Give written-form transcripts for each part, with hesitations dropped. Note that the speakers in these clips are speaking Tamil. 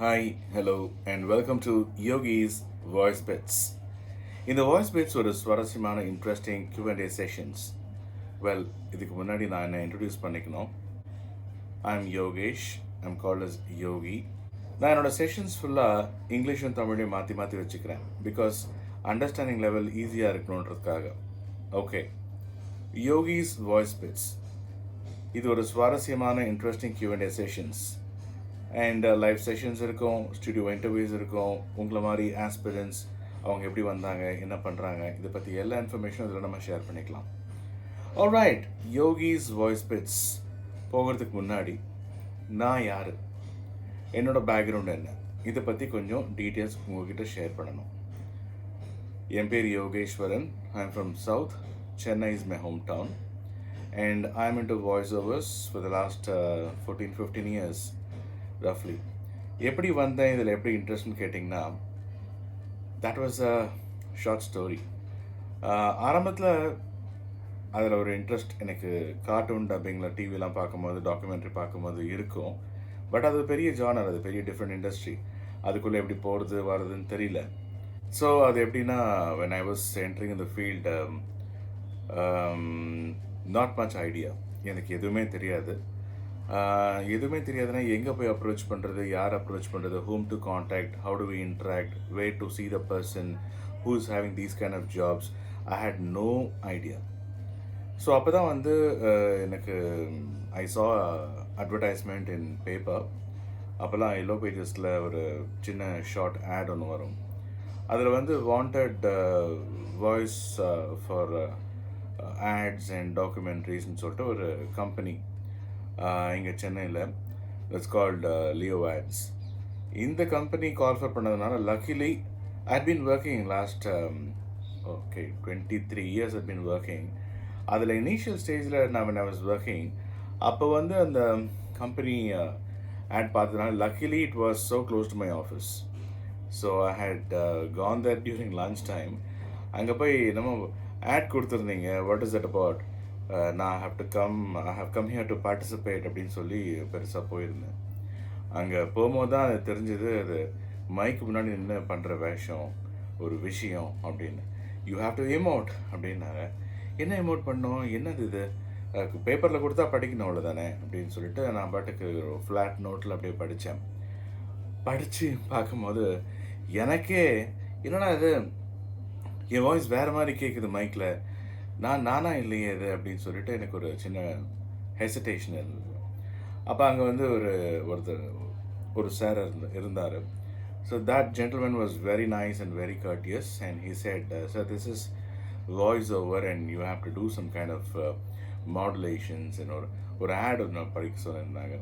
Hi, hello, and welcome to Yogi's Voice Bits. இந்த வாய்ஸ் பிட்ஸ் ஒரு சுவாரஸ்யமான இன்ட்ரெஸ்டிங் Q&A செஷன்ஸ். வெல், இதுக்கு முன்னாடி நான் என்ன இன்ட்ரடியூஸ் பண்ணிக்கணும். I'm Yogesh. I'm called as Yogi. நான் என்னோட செஷன்ஸ் ஃபுல்லாக இங்கிலீஷும் தமிழையும் மாற்றி மாற்றி வச்சுக்கிறேன். பிகாஸ் அண்டர்ஸ்டாண்டிங் லெவல் ஈஸியாக இருக்கணுன்றதுக்காக. Okay, Yogi's voice bits. இது ஒரு சுவாரஸ்யமான interesting Q&A sessions. And live sessions இருக்கும், ஸ்டுடியோ இன்டர்வியூஸ் இருக்கும், உங்களை மாதிரி ஆஸ்பிரன்ஸ் அவங்க எப்படி வந்தாங்க, என்ன பண்ணுறாங்க, இதை பற்றி எல்லா இன்ஃபர்மேஷனும் இதில் நம்ம ஷேர் பண்ணிக்கலாம். ஆல்ரைட், யோகிஸ் வாய்ஸ் பிட்ஸ் போகிறதுக்கு முன்னாடி நான் யார், என்னோட பேக்ரவுண்ட் என்ன, இதை பற்றி கொஞ்சம் டீட்டெயில்ஸ் உங்ககிட்ட ஷேர் பண்ணணும். என் பேர் Yogeswaran. I am from south. Chennai is my home town and I'm into voiceovers for the last 14-15 years roughly. எப்படி வந்தேன், இதில் எப்படி இன்ட்ரெஸ்ட்னு கேட்டிங்கன்னா, that was a short story. ஆரம்பத்தில் அதில் ஒரு இன்ட்ரெஸ்ட் எனக்கு கார்ட்டூன் டப்பிங்கில் டிவிலாம் பார்க்கும்போது, டாக்குமெண்ட்ரி பார்க்கும்போது இருக்கும். பட் அது பெரிய ஜானர், அது பெரிய டிஃப்ரெண்ட் இண்டஸ்ட்ரி. அதுக்குள்ளே எப்படி போகிறது வர்றதுன்னு தெரியல. ஸோ அது எப்படின்னா, when I was entering in the field, not much idea. எனக்கு எதுவுமே தெரியாது. எதுவுமே தெரியாதுன்னா எங்கே போய் அப்ரோச் பண்ணுறது, யார் அப்ரோச் பண்ணுறது, whom to contact, how to we interact, way to see the person who is having these kind of jobs. I had no idea. So அப்போ தான் வந்து எனக்கு I saw advertisement in paper. அப்போல்லாம் எல்லோ பேஜஸில் ஒரு சின்ன ஷார்ட் ஆட் ஒன்று வரும். அதில் வந்து wanted voice for ads and டாக்குமெண்ட்ரிஸ்ன்னு சொல்லிட்டு ஒரு கம்பெனி இங்கே சென்னையில், இட்ஸ் கால்டு லியோ ஆட்ஸ். இந்த கம்பெனி கால்ஃபர் பண்ணதுனால luckily I hut been working last 23 years I been working. அதில் இனிஷியல் ஸ்டேஜில் நான் வாஸ் ஒர்க்கிங். அப்போ வந்து அந்த கம்பெனி ஆட் பார்த்ததுனால luckily it was so close to my office. So I had gone that during lunch time. அங்கே போய் நம்ம ஆட் கொடுத்துருந்தீங்க, வாட் இஸ் தட் அபவுட், நான் I have come here to participate அப்படின்னு சொல்லி பெருசாக போயிருந்தேன். அங்கே போகும்போது தான் அது தெரிஞ்சது, அது மைக்கு முன்னாடி நின்று பண்ணுற வேஷம், ஒரு விஷயம் அப்படின்னு. யூ ஹாவ் டு எமோட் அப்படின்னாங்க. என்ன எமோட் பண்ணோம், என்னது இது, பேப்பரில் கொடுத்தா படிக்கணும் அவ்வளோதானே அப்படின்னு சொல்லிட்டு நான் பாட்டுக்கு ஃப்ளாட் நோட்டில் அப்படியே படித்து பார்க்கும்போது எனக்கே என்னடா இது, என் வாய்ஸ் வேறு மாதிரி கேட்குது மைக்கில், நானா இல்லையே இது அப்படின்னு சொல்லிட்டு எனக்கு ஒரு சின்ன ஹெசிடேஷன் இருந்தது. அப்போ அங்கே வந்து ஒரு சார் இருந்தார். So that gentleman was very nice and very courteous and he said, sir this is voice over and you have to do some kind of modulations. ஒரு ஆட் ஒன்று படிக்க சொல்லியிருந்தாங்க.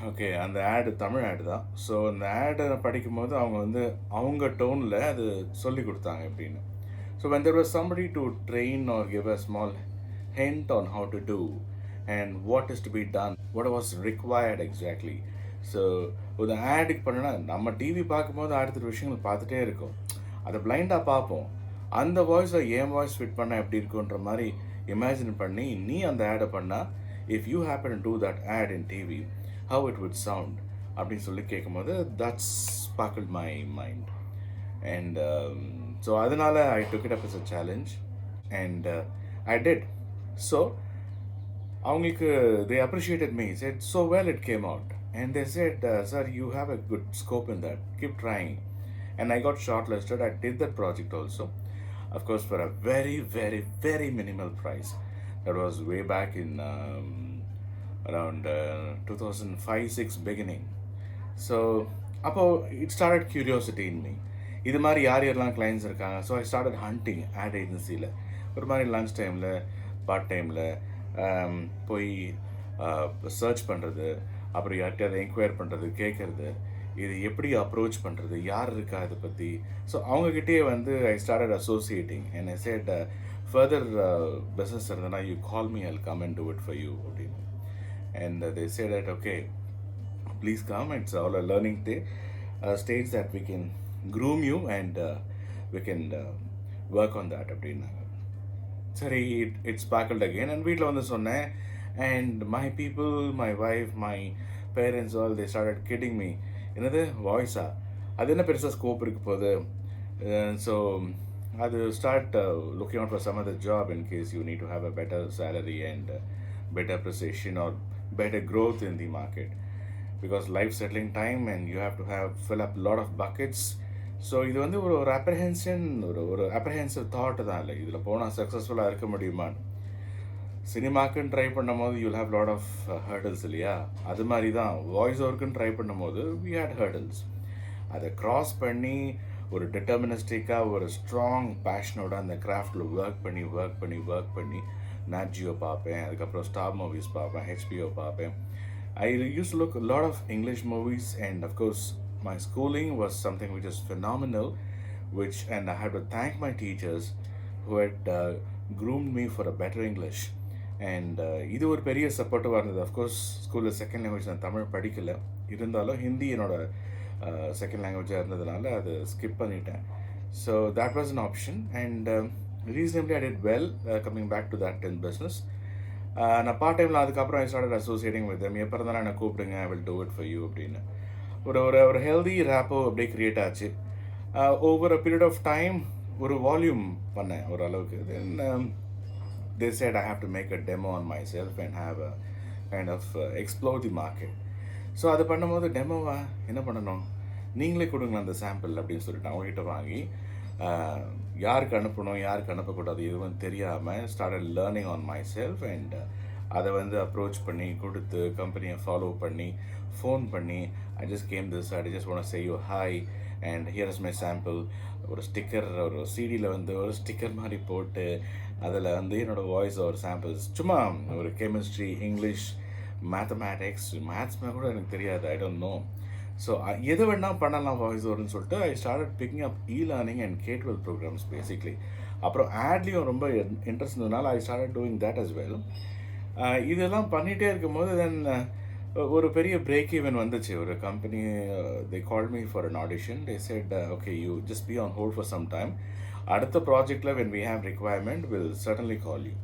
ஓகே, அந்த ஆடு தமிழ் ஆடு தான். ஸோ அந்த ஆடை படிக்கும்போது அவங்க டோனில் அது சொல்லி கொடுத்தாங்க எப்படின்னு. So when there was somebody to train or give a small hint on how to do and what is to be done, what was required exactly. So ஒரு ஆடுக்கு பண்ணனா நம்ம டிவி பார்க்கும்போது அடுத்த விஷயங்கள் பார்த்துட்டே இருக்கும், அதை பிளைண்டாக பார்ப்போம். அந்த வாய்ஸை என் வாய்ஸ் ஃபிட் பண்ணால் எப்படி இருக்குன்ற மாதிரி இமேஜின் பண்ணி நீ அந்த ஆடை பண்ணால், if you happen to do that ad in TV, how it would sound அப்படின்னு சொல்லி கேட்கும்போது that sparkled my mind. And so அதனால I took it up as a challenge and I did. So அவங்களுக்கு they appreciated me, said so well it came out, and they said, sir, you have a good scope in that, keep trying. And I got shortlisted. I did that project also, of course, for a very very very minimal price. That was way back in around 2005-06 beginning. So அப்போது it started curiosity in me. இது மாதிரி யாரெல்லாம் கிளைண்ட்ஸ் இருக்காங்க. So I started hunting ad ஏஜென்சியில். ஒரு மாதிரி லன்ச் டைமில், பார்ட் டைமில் போய் சர்ச் பண்ணுறது, அப்புறம் யார்கிட்டயாவது என்கொயர் பண்ணுறது, கேட்குறது, இது எப்படி அப்ரோச் பண்ணுறது, யார் இருக்கா இதை பற்றி. ஸோ அவங்கக்கிட்டே வந்து I started associating and I said, further business இருந்ததுன்னா you call me, I'll come and do it for you அப்படின்னு. And they said that, okay, please come, it's all a learning stage that we can groom you and we can work on that அப்படின்னாங்க. சரி, it sparkled again. And வீட்டில் வந்து சொன்னேன், and my people, my wife, my parents, all, they started kidding me. என்னது வாய்ஸா, அது என்ன பெருசாக ஸ்கோப் இருக்க போகுது. ஸோ அது start looking out for some other job in case you need to have a better salary and better appreciation or better growth in the market, because life settling time and you have to have fill up a lot of buckets. So இது வந்து ஒரு அப்ரஹென்ஷன், ஒரு அப்ரஹென்சிவ் தாட் தான். இல்லை இதில் போனால் சக்ஸஸ்ஃபுல்லாக இருக்க முடியுமான்னு. சினிமாக்குன்னு ட்ரை பண்ணும் போது you'll have lot of hurdles இல்லையா, அது மாதிரி தான் வாய்ஸ் ஓவருக்குன்னு ட்ரை பண்ணும் போது வி ஹேட் ஹர்டல்ஸ். அதை க்ராஸ் பண்ணி ஒரு டிட்டர்மினிஸ்டிக்காக ஒரு ஸ்ட்ராங் பேஷனோட அந்த கிராஃப்டில் ஒர்க் பண்ணி நாட் ஜியோ பார்ப்பேன், அதுக்கப்புறம் ஸ்டார் மூவிஸ் பார்ப்பேன், ஹெச்பிஓ பார்ப்பேன். I use to look lot of English movies and of course my schooling was something which is phenomenal, and I had to thank my teachers who had groomed me for a better English. And இது ஒரு பெரிய சப்போர்ட்டிவாக இருந்தது. அஃப்கோர்ஸ் ஸ்கூலில் செகண்ட் லாங்குவேஜ் நான் தமிழ் படிக்கலை, இருந்தாலும் ஹிந்தி என்னோட செகண்ட் லாங்குவேஜாக இருந்ததுனால அதை ஸ்கிப் பண்ணிட்டேன். So that was an option, and reasonably I did well coming back to that in business. நான் பார்ட் டைமில் அதுக்கப்புறம் I started associating with them. எப்போ இருந்தாலும் என்னை கூப்பிடுங்க, I will do it for you அப்படின்னு ஒரு ஹெல்தி ரேப்போ அப்படியே க்ரியேட் ஆச்சு. Over a period of time ஒரு வால்யூம் பண்ணேன் ஓரளவுக்கு. Then they said I have to make a demo on myself and have a kind of explore the market. So அது பண்ணும்போது டெமோவா என்ன பண்ணணும், நீங்களே கொடுங்க அந்த சாம்பிள் அப்படின்னு சொல்லிட்டு அவங்ககிட்ட வாங்கி யாருக்கு அனுப்பணும் யாருக்கு அனுப்பக்கூடாது எதுவும் தெரியாமல் started learning on my self. And அதை வந்து அப்ரோச் பண்ணி கொடுத்து கம்பெனியை ஃபாலோ பண்ணி ஃபோன் பண்ணி I just want say you hi and here is my sample. ஒரு ஸ்டிக்கர், ஒரு சிடியில் வந்து ஒரு ஸ்டிக்கர் மாதிரி போட்டு அதில் வந்து என்னோடய வாய்ஸ் ஒரு சாம்பிள்ஸ், சும்மா ஒரு கெமிஸ்ட்ரி, இங்கிலீஷ், மேத்தமேட்டிக்ஸ், மேத்ஸ்மே கூட எனக்கு தெரியாது, ஐ டோன்ட் நோ. ஸோ எது வேணால் பண்ணலாம் வாய்ஸ் ஓவர்னு சொல்லிட்டு I started picking up learning and K-12 programs basically. அப்புறம் ஆட்லேயும் ரொம்ப இன்ட்ரெஸ்ட் இருந்ததுனால I started doing that as well. இதெல்லாம் பண்ணிகிட்டே இருக்கும்போது தென் ஒரு பெரிய பிரேக் ஈவன் வந்துச்சு. ஒரு company they called me for an audition. They said okay you just be on hold for some time, அடுத்த ப்ராஜெக்டில் when we have requirement will certainly call you.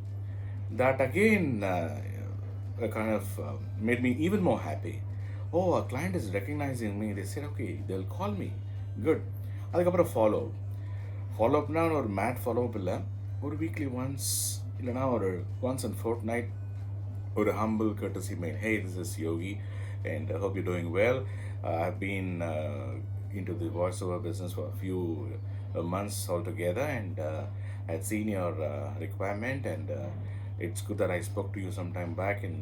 That again kind of made me even more happy. Oh, a client is recognizing me. They said, okay, they'll call me. Good. அதுக்கப்புறம் ஃபாலோ அப்னா ஒரு மேட் ஃபாலோ அப் இல்லை, ஒரு வீக்லி ஒன்ஸ் இல்லைனா ஒரு ஒன்ஸ் அண்ட் ஃபோர்ட் நைட் ஒரு humble courtesy mail. Hey, this is Yogi and I hope you're doing well. I've been into the voiceover business for a few months altogether, and I'd seen your requirement, and it's good that I spoke to you some time back, and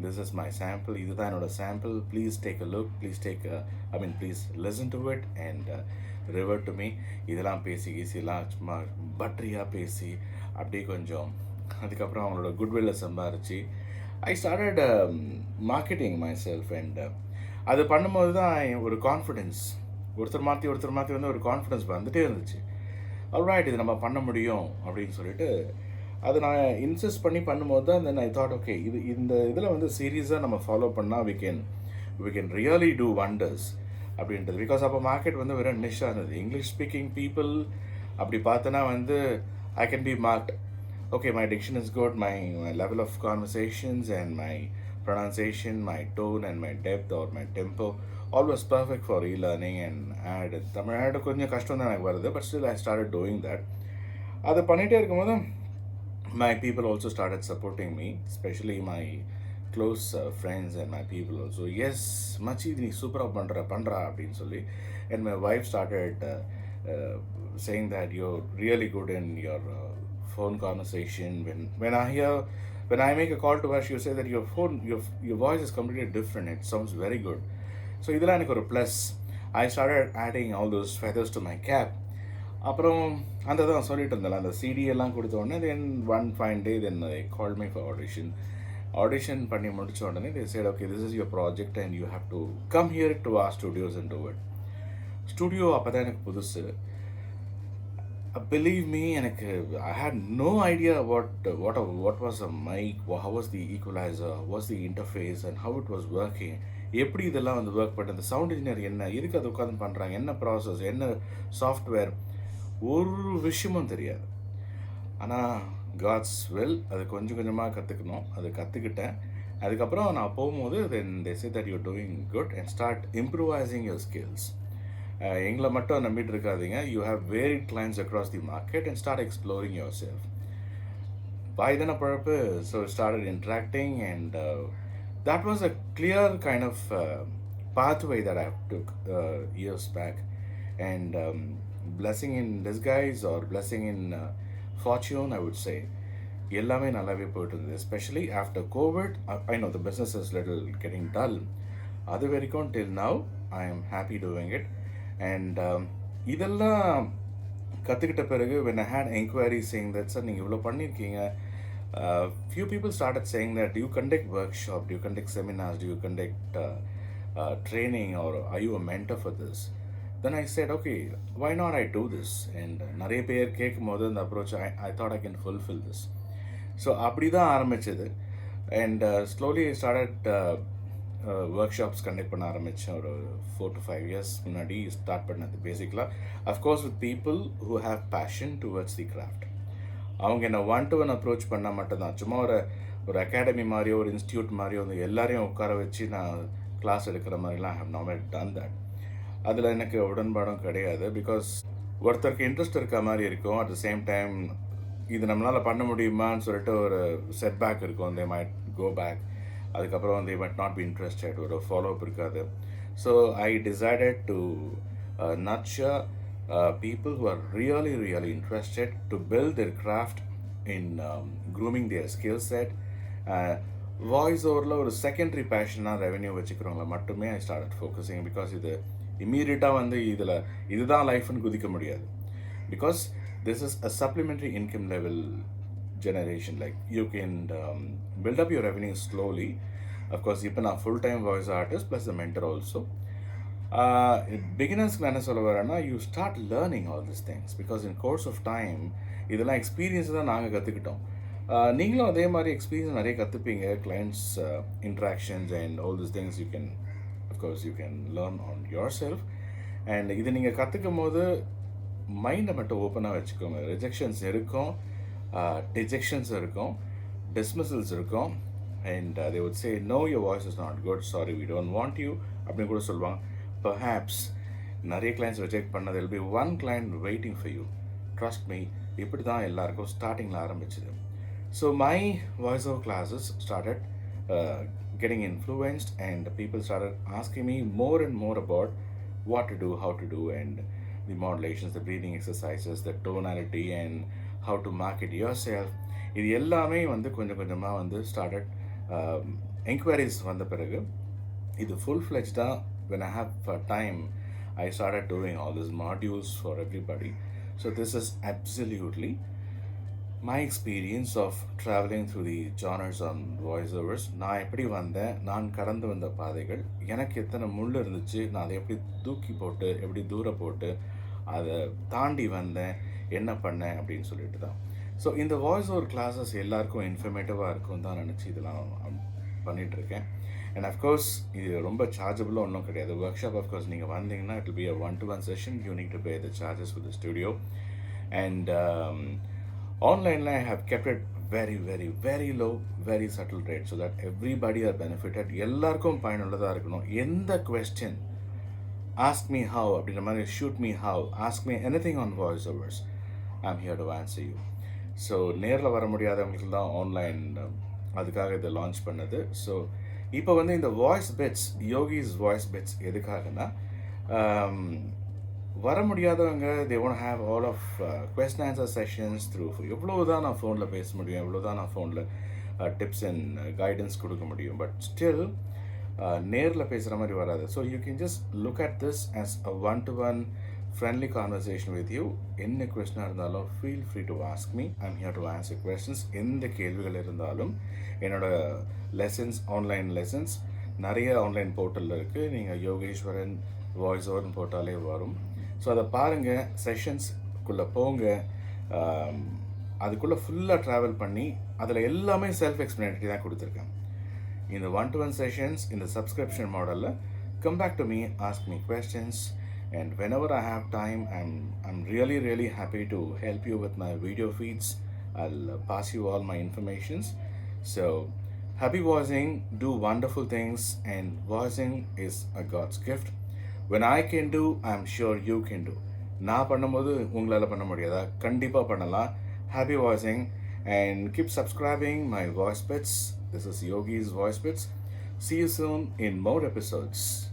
this is my sample. This is my sample. Please take a look. Please listen to it and revert to me. இதெல்லாம் பேசி ஈஸியெல்லாம் சும்மா பட்ரியாக பேசி அப்படியே கொஞ்சம் அதுக்கப்புறம் அவங்களோட குட்வில்லை சம்பாரிச்சு I started marketing my self. And அது பண்ணும்போது தான் ஒரு கான்ஃபிடென்ஸ், ஒருத்தர் மாற்றி வந்து ஒரு கான்ஃபிடென்ஸ் வந்துகிட்டே இருந்துச்சு. ஆல்ரைட், இது நம்ம பண்ண முடியும் அப்படின்னு சொல்லிட்டு அதை நான் இன்சிஸ்ட் பண்ணி பண்ணும்போது தான் தென் ஐ தாட் ஓகே இந்த இதில் வந்து சீரியஸாக நம்ம ஃபாலோ பண்ணால் we can really do wonders அப்படின்றது. பிகாஸ் அப்போ மார்க்கெட் வந்து வெறும் நிஷ்ஷாக இருந்தது. இங்கிலீஷ் ஸ்பீக்கிங் பீப்புள் அப்படி பார்த்தோன்னா வந்து I can be marked. Okay, my diction is good, my level of conversations and my pronunciation, my tone and my depth or my tempo, all was perfect for e-learning. And Tamil கொஞ்சம் கஷ்டம் தான் எனக்கு வருது, but still I started doing that. அதை பண்ணிகிட்டே இருக்கும்போது my people also started supporting me, especially my close friends and my people also. Yes, மச்சி நீ சூப்பராக பண்ணுறா அப்படின்னு சொல்லி. And my wife started saying that you're really good in your phone conversation. When I make a call to her, she will say that your voice is completely different. It sounds very good. So இதெல்லாம் எனக்கு ஒரு plus. I started adding all those feathers to my cap. அப்புறம் அந்த தான் சொல்லிட்டு இருந்தேன், அந்த சிடி எல்லாம் கொடுத்த உடனே தென் one fine day then they called me for audition பண்ணி முடிச்ச உடனே they said okay, this is your project and you have to come here to our studios and do it. Studio அப்போ தான் எனக்கு புதுசு. Believe me, I had no idea what was a mic, how was the equalizer, what's the interface and how it was working. எப்படி இதெல்லாம் வந்து ஒர்க் பண்ணுறது, இந்த சவுண்ட் இன்ஜினியர் என்ன, எதுக்கு அதை உட்காந்து பண்ணுறாங்க, என்ன ப்ராசஸ், என்ன சாஃப்ட்வேர், ஒரு விஷயமும் தெரியாது. ஆனால் காட்ஸ் வெல் அது கொஞ்சம் கொஞ்சமாக கற்றுக்கணும். அதை கற்றுக்கிட்டேன். அதுக்கப்புறம் நான் போகும்போது then they say that you're doing good and start improvising your skills. எங்களை மட்டும் நம்பிட்டு இருக்காதீங்க, you have varied clients across the market and start exploring yourself. By then a purpose, so started interacting, and that was a clear kind of pathway that I took years back. And blessing in disguise or blessing in fortune, I would say, எல்லாமே நல்லாவே போயிட்டு இருந்தது. Especially after Covid, I know the business is little getting dull. அது வரைக்கும் till now I am happy doing it. And இதெல்லாம் கற்றுக்கிட்ட பிறகு when I had enquiries saying that, sir நீங்கள் இவ்வளோ பண்ணியிருக்கீங்க, few people started saying that, do you conduct workshop, do you conduct seminars, do you conduct training, or are you a mentor for this? Then I said, okay, why not I do this? And நிறைய பேர் கேட்கும் போது அந்த approach I thought I can fulfill this. So அப்படி தான் ஆரம்பிச்சது. And slowly started work conduct பண்ண ஆரம்பித்தேன். ஒரு 4 to 5 years முன்னாடி ஸ்டார்ட் பண்ணது. பேசிக்கலாக of course with people who have passion towards the craft. அவங்க என்ன 1-to-1 அப்ரோச் பண்ணால் மட்டும்தான், சும்மா ஒரு அகாடமி மாதிரியோ ஒரு இன்ஸ்டியூட் மாதிரியோ வந்து எல்லாரையும் உட்கார வச்சு நான் கிளாஸ் எடுக்கிற மாதிரிலாம் I have not done that. அதில் எனக்கு உடன்பாடும் கிடையாது. பிகாஸ் ஒருத்தருக்கு இன்ட்ரெஸ்ட் இருக்க மாதிரி இருக்கும், அட் த சேம் டைம் இது நம்மளால் பண்ண முடியுமான்னு சொல்லிட்டு ஒரு செட்பேக் இருக்கும். They might go back. அதுக்கப்புறம் they might not be interested, ஒரு ஃபாலோஅப் இருக்காது. So I decided to nurture people who are really, really interested to build their craft in grooming their skill set. Voice ஓவரில் ஒரு செகண்டரி பேஷனாக ரெவென்யூ வச்சுக்கிறவங்கள மட்டுமே ஐ ஸ்டார்ட் ஃபோக்கஸிங். பிகாஸ் இது இம்மீடியட்டாக வந்து இதுதான் லைஃப்னு குதிக்க முடியாது. Because this is a supplementary income level generation. Like you can build up your revenue slowly. Of course, even a full-time voice artist plus the mentor also. Beginners என்ன சொல்ல வரேன்னா, you start learning all these things because in course of time இதெல்லாம் எக்ஸ்பீரியன்ஸ் தான் நாங்கள் கற்றுக்கிட்டோம். நீங்களும் அதே மாதிரி எக்ஸ்பீரியன்ஸ் நிறைய கற்றுப்பீங்க. Clients interactions and all this things you can of course you can learn on yourself. And இது நீங்கள் கற்றுக்கும் போது மைண்டை மட்டும் ஓப்பனாக வச்சுக்கோங்க. ரிஜெக்ஷன்ஸ் இருக்கும், டிஜெக்ஷன்ஸ் இருக்கும், டிஸ்மிசல்ஸ் இருக்கும். And they would say, no, your voice is not good, sorry, we don't want you அப்படின்னு கூட சொல்லுவாங்க. Perhaps நிறைய கிளைண்ட்ஸ் ரிஜெக்ட் பண்ணது will be one client waiting for you. Trust me, இப்படி தான் எல்லாருக்கும் ஸ்டார்டிங்கில் ஆரம்பிச்சது. So my voiceover classes started getting influenced, and people started asking me more and more about what to do, how to do, and the modulations, the breathing exercises, the tonality, and how to market yourself. இது எல்லாமே வந்து கொஞ்சம் கொஞ்சமாக வந்து ஸ்டார்டட் என்கொயரிஸ் வந்த பிறகு இது full-fledged-ஆக when I have time I started doing all these modules for everybody. So this is absolutely my experience of traveling through the genres on voiceovers. நான் எப்படி வந்தேன், நான் கடந்து வந்த பாதைகள், எனக்கு எத்தனை முள் இருந்துச்சு, நான் அதை எப்படி தூக்கி போட்டு எப்படி தூர போட்டு அதை தாண்டி வந்தேன், என்ன பண்ணேன் அப்படின்னு சொல்லிட்டு தான். ஸோ இந்த வாய்ஸ் ஓவர் கிளாஸஸ் எல்லாருக்கும் இன்ஃபர்மேட்டிவாக இருக்கும் தான் நினச்சி இதெல்லாம் பண்ணிகிட்ருக்கேன். அண்ட் அஃப்கோர்ஸ் இது ரொம்ப சார்ஜபிளாக ஒன்றும் கிடையாது. ஒர்க் ஷாப் அஃப்கோர்ஸ் நீங்கள் வந்தீங்கன்னா it will be a 1-to-1 session. You need to pay the charges for the studio. And online I have kept it very, very, very low, very subtle rate so that everybody are benefited. எல்லாருக்கும் பயனுள்ளதாக இருக்கணும். எந்த கொஸ்டின் ask me how அப்படின்ற மாதிரி, shoot me how, ask me anything on voice overs, I'm here to answer you. So நேரில் வர முடியாதவங்களுக்கு தான் ஆன்லைன் அதுக்காக இதை லான்ச் பண்ணது. ஸோ இப்போ வந்து இந்த வாய்ஸ் பெட்ஸ், யோகிஸ் வாய்ஸ் பெட்ஸ் எதுக்காகனா, வர முடியாதவங்க they want to have all of question answer sessions through. எவ்வளோ தான் நான் ஃபோனில் பேச முடியும், எவ்வளோ தான் நான் ஃபோனில் டிப்ஸ் அண்ட் கைடன்ஸ் கொடுக்க முடியும், பட் ஸ்டில் நேரில் பேசுகிற மாதிரி வராது. So you can just look at this as a 1-to-1 friendly conversation with you. என்ன கொஸ்டினாக இருந்தாலும் feel free to ask me. I'm here to answer questions. எந்த கேள்விகள் இருந்தாலும் என்னோடய லெசன்ஸ், ஆன்லைன் லெசன்ஸ் நிறைய ஆன்லைன் போர்ட்டலில் இருக்குது. நீங்கள் யோகேஸ்வரன் வாய்ஸ் ஓவர்னு போட்டாலே வரும். ஸோ அதை பாருங்கள், செஷன்ஸ்குள்ளே போங்க, அதுக்குள்ளே ஃபுல்லாக ட்ராவல் பண்ணி அதில் எல்லாமே செல்ஃப் எக்ஸ்பிளனேட்டரி தான் கொடுத்துருக்கேன். இந்த 1-to-1 செஷன்ஸ் இந்த சப்ஸ்கிரிப்ஷன் மாடலில் come back to me, ask me questions, and whenever I have time, I'm really, really happy to help you with my video feeds. I'll pass you all my informations. So Happy voicing, do wonderful things, and voicing is a God's gift. When I can do, I'm sure you can do. நான் பண்ணும்போது உங்களால் பண்ண முடியாதா? கண்டிப்பாக பண்ணலாம். Happy voicing and keep subscribing my voice bits. This is Yogi's Voice Bits. See you soon in more episodes.